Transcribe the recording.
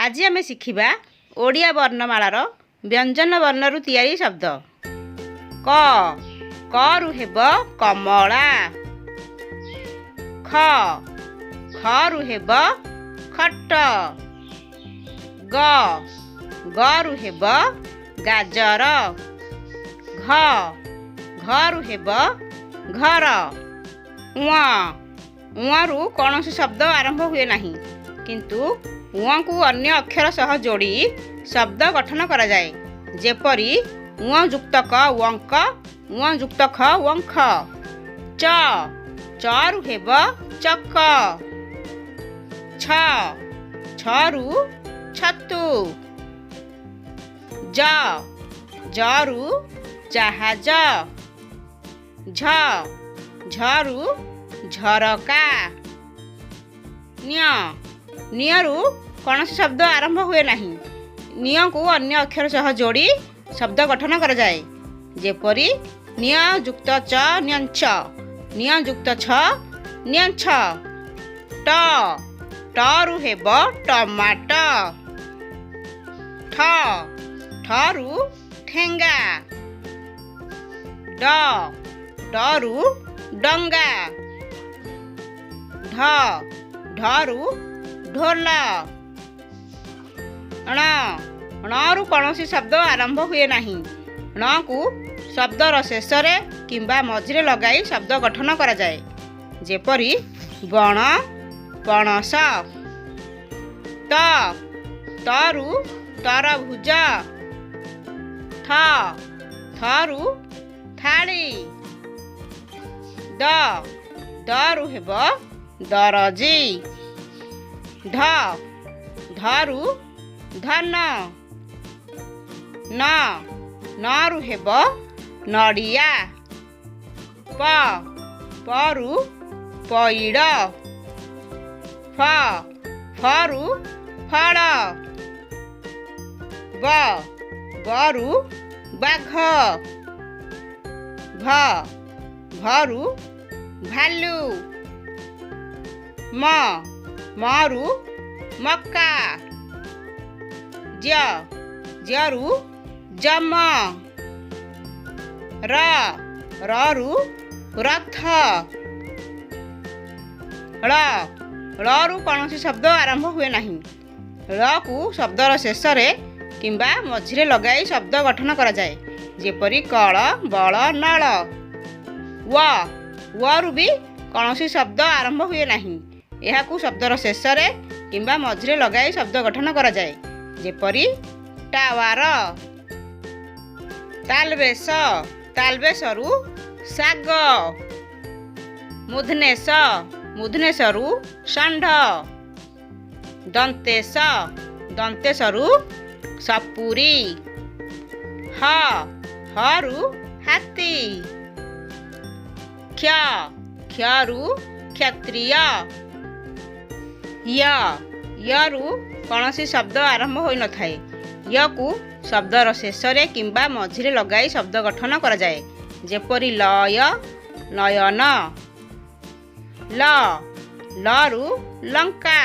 आज आमे शिखिबा ओडिया वर्णमालार व्यंजन वर्णरु तैयारी शब्द। क करु हेब कमला। ख खरु हेब खट। ग गरु हेब गाजर। घ घरु हेब घर। उरु कौन शब्द आरंभ हुए नहीं, किंतु उँ को अन्य अक्षर सह जोड़ी शब्द गठन करा जाए। जेपरी उँ युक्त क वंक, उँ युक्त ख वंख। च चरु हेब चक। छ छरु छतु। ज जरु जहाज। झ झरु झरका। नियरु कौन शब्द आरंभ हुए नहीं, निय को अन्य अक्षर सह जोड़ी शब्द गठन करा जाए। जेपरी निय युक्त च न्यंच, निय युक्त छ न्यंछ। ट टरु हेब टमाट। ठ ठरु ठेंगा। ड डरु डंगा। ढ ढरु ढोला। णरु कौन शब्द आरंभ हुए नहीं, ण को शब्दर शेष किंबा मझिरे लगाई शब्द गठन करा जाए। जेपरी बण पणस। त तरु तरभुज। थ थरु थाली। द दरु हेब दरजी। ढ धरु धन। न नरु हेब नड़िया। प परु पैड़। फ फरु फल। ब बरु बाघ। भ भरु भालू। म मरु मक्का। ज जरु जम। र ररु रथ। ळ ळरु कौन शब्द आरंभ हुए नहीं, ळ को शब्दर शेष किंबा मझिरे लगाई शब्द गठन करा जाए। जेपरी कल बल नल। वरु भी कौन शब्द आरंभ हुए नहीं, यह को शब्दर शेष किंबा मझिरे लगाई शब्द गठन करा जाए। जेपरी टावार। तालबेस तालबेसरु साग। मुधनेश मुधनेशरु षंढ। दंतेश दंतेशरु सपुरी। ह हरु हाथी। क्ष क्षरु क्षत्रिय। यरु कौन शब्द आरंभ हो न थाए, य को शब्दर शेष किंबा मझिरे लगाई शब्द गठन करा जाए। जेपरी लय नयन। ल लरु लंका।